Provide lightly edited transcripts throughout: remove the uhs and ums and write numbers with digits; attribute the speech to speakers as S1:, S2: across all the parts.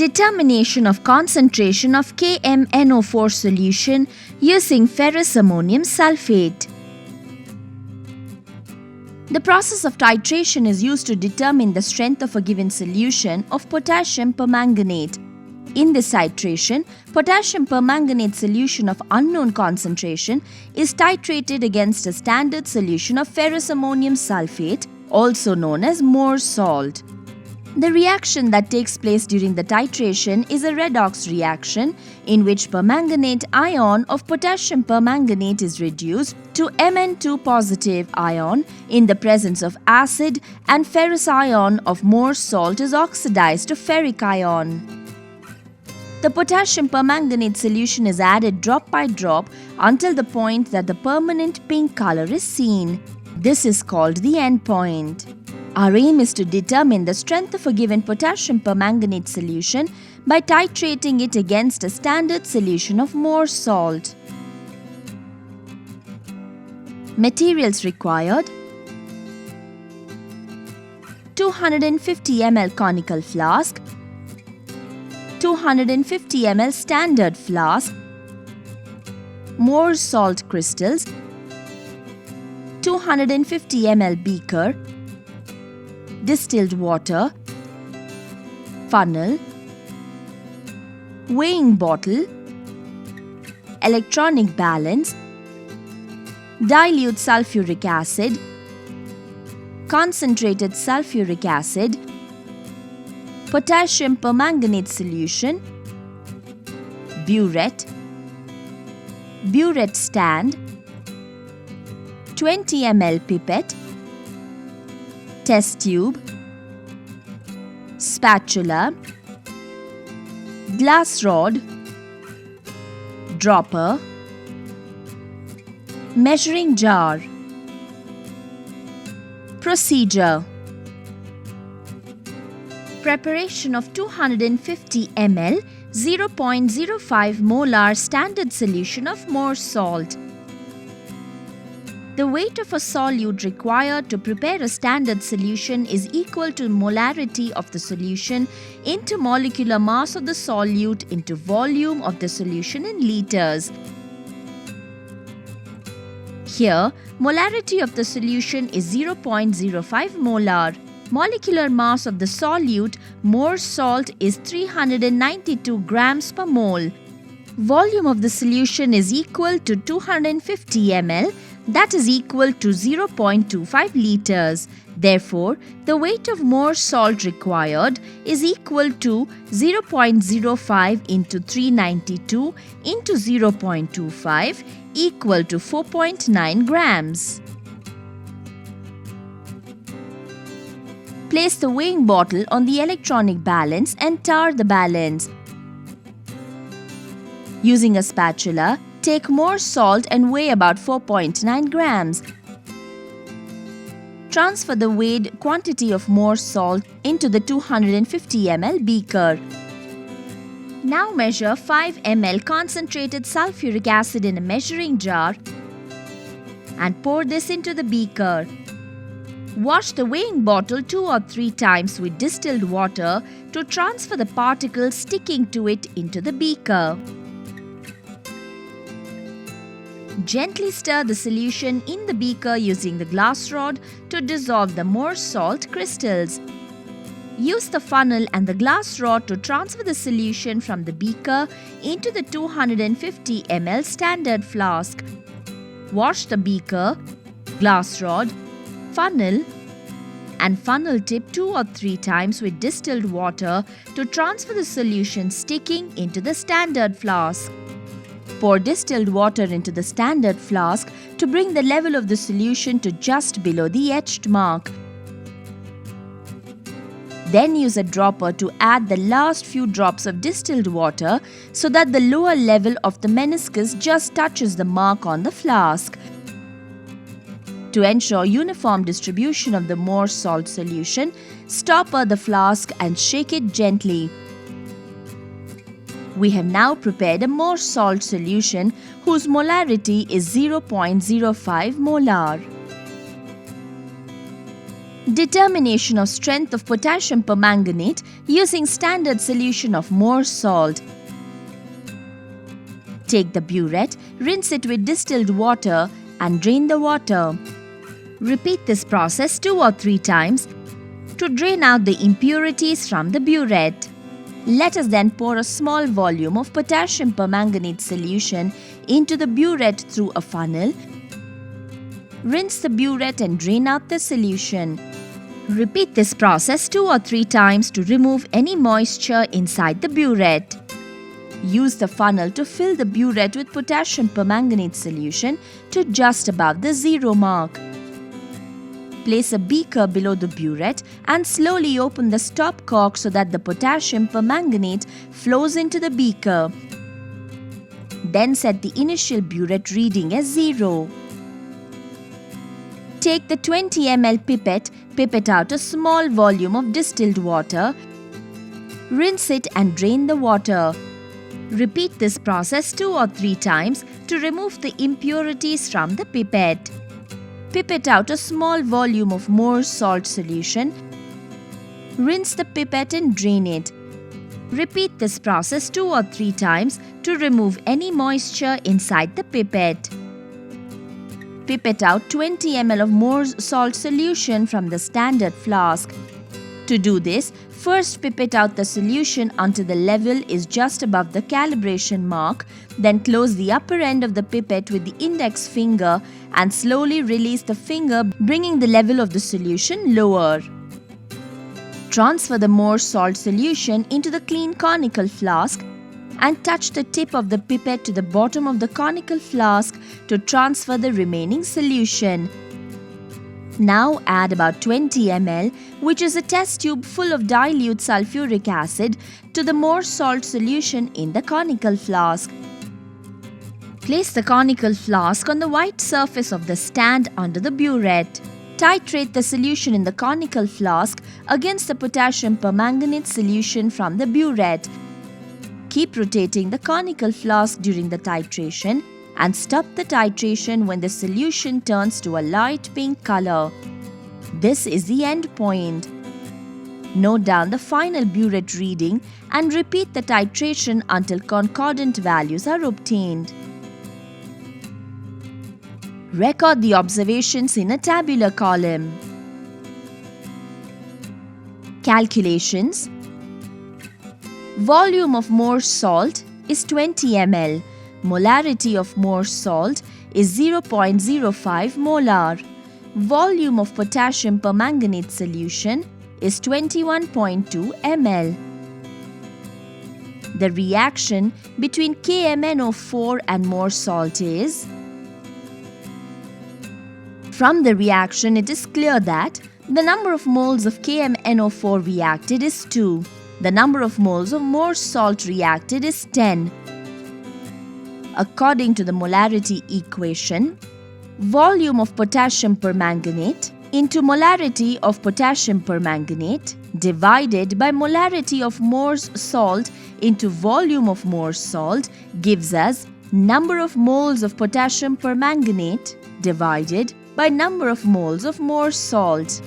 S1: Determination of concentration of KMnO4 solution using ferrous ammonium sulphate. The process of titration is used to determine the strength of a given solution of potassium permanganate. In this titration, potassium permanganate solution of unknown concentration is titrated against a standard solution of ferrous ammonium sulphate, also known as Moore's salt. The reaction that takes place during the titration is a redox reaction in which permanganate ion of potassium permanganate is reduced to Mn2 positive ion in the presence of acid, and ferrous ion of Moore's salt is oxidized to ferric ion. The potassium permanganate solution is added drop by drop until the point that the permanent pink color is seen. This is called the end point. Our aim is to determine the strength of a given potassium permanganate solution by titrating it against a standard solution of Moore's salt. Materials required: 250 ml conical flask, 250 ml standard flask, Moore's salt crystals, 250 ml beaker, distilled water, funnel, weighing bottle, electronic balance, dilute sulfuric acid, concentrated sulfuric acid, potassium permanganate solution, burette, burette stand, 20 ml pipette, test tube, spatula, glass rod, dropper, measuring jar. Procedure: preparation of 250 ml 0.05 molar standard solution of Moore's salt. The weight of a solute required to prepare a standard solution is equal to molarity of the solution into molecular mass of the solute into volume of the solution in liters. Here, molarity of the solution is 0.05 molar. Molecular mass of the solute, Moore's salt, is 392 grams per mole. Volume of the solution is equal to 250 ml, that is equal to 0.25 liters. Therefore, the weight of Moore's salt required is equal to 0.05 into 392 into 0.25 equal to 4.9 grams. Place the weighing bottle on the electronic balance and tar the balance. Using a spatula, take Moore's salt and weigh about 4.9 grams. Transfer the weighed quantity of Moore's salt into the 250 ml beaker. Now measure 5 ml concentrated sulfuric acid in a measuring jar and pour this into the beaker. Wash the weighing bottle 2 or 3 times with distilled water to transfer the particles sticking to it into the beaker. Gently stir the solution in the beaker using the glass rod to dissolve the Moore's salt crystals. Use the funnel and the glass rod to transfer the solution from the beaker into the 250 ml standard flask. Wash the beaker, glass rod, funnel and funnel tip 2 or 3 times with distilled water to transfer the solution sticking into the standard flask. Pour distilled water into the standard flask to bring the level of the solution to just below the etched mark. Then use a dropper to add the last few drops of distilled water so that the lower level of the meniscus just touches the mark on the flask. To ensure uniform distribution of the Moore's salt solution, stopper the flask and shake it gently. We have now prepared a Moore's salt solution whose molarity is 0.05 molar. Determination of strength of potassium permanganate using standard solution of Morse salt. Take the burette, rinse it with distilled water and drain the water. Repeat this process 2 or 3 times to drain out the impurities from the burette. Let us then pour a small volume of potassium permanganate solution into the burette through a funnel. Rinse the burette and drain out the solution. Repeat this process 2 or 3 times to remove any moisture inside the burette. Use the funnel to fill the burette with potassium permanganate solution to just above the 0 mark. Place a beaker below the burette and slowly open the stop cork so that the potassium permanganate flows into the beaker. Then set the initial burette reading as 0. Take the 20 ml pipette out a small volume of distilled water. Rinse it and drain the water. Repeat this process 2 or 3 times to remove the impurities from the pipette. Pipette out a small volume of Morse salt solution. Rinse the pipette and drain it. Repeat this process 2 or 3 times to remove any moisture inside the pipette. Pipette out 20 ml of Morse salt solution from the standard flask. To do this, first pipette out the solution until the level is just above the calibration mark, then close the upper end of the pipette with the index finger and slowly release the finger, bringing the level of the solution lower. Transfer the Morse salt solution into the clean conical flask and touch the tip of the pipette to the bottom of the conical flask to transfer the remaining solution. Now add about 20 ml, which is a test tube full of dilute sulfuric acid, to the Morse salt solution in the conical flask. Place the conical flask on the white surface of the stand under the burette. Titrate the solution in the conical flask against the potassium permanganate solution from the burette. Keep rotating the conical flask during the titration and stop the titration when the solution turns to a light pink color. This is the end point. Note down the final burette reading and repeat the titration until concordant values are obtained. Record the observations in a tabular column. Calculations. Volume of Morse salt is 20 ml. Molarity of Morse salt is 0.05 molar. Volume of potassium permanganate solution is 21.2 ml. The reaction between KMnO4 and Morse salt is. From the reaction, it is clear that the number of moles of KMnO4 reacted is 2. The number of moles of Morse salt reacted is 10. According to the molarity equation, volume of potassium permanganate into molarity of potassium permanganate divided by molarity of Morse salt into volume of Morse salt gives us number of moles of potassium permanganate divided by number of moles of Morse salt.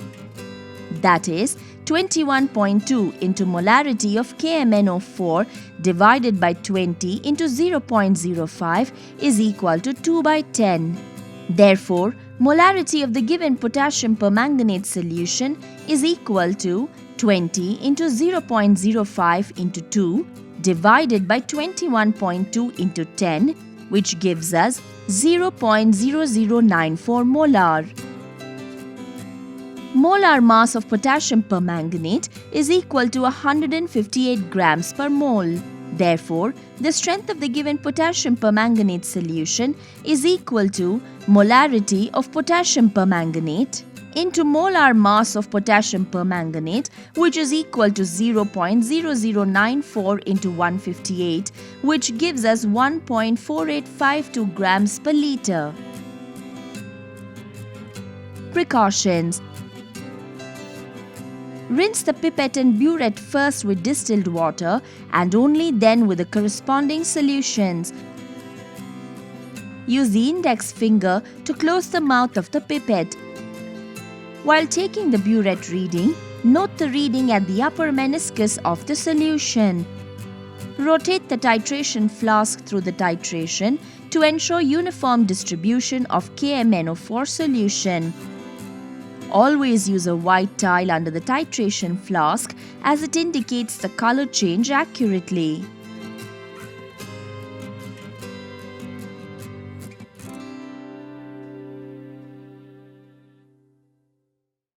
S1: That is 21.2 into molarity of KMnO4 divided by 20 into 0.05 is equal to 2 by 10. Therefore, molarity of the given potassium permanganate solution is equal to 20 into 0.05 into 2 divided by 21.2 into 10, which gives us 0.0094 molar. Molar mass of potassium permanganate is equal to 158 grams per mole. Therefore, the strength of the given potassium permanganate solution is equal to molarity of potassium permanganate into molar mass of potassium permanganate, which is equal to 0.0094 into 158, which gives us 1.4852 grams per liter. Precautions. Rinse the pipette and burette first with distilled water and only then with the corresponding solutions. Use the index finger to close the mouth of the pipette. While taking the burette reading, note the reading at the upper meniscus of the solution. Rotate the titration flask through the titration to ensure uniform distribution of KMnO4 solution. Always use a white tile under the titration flask as it indicates the color change accurately.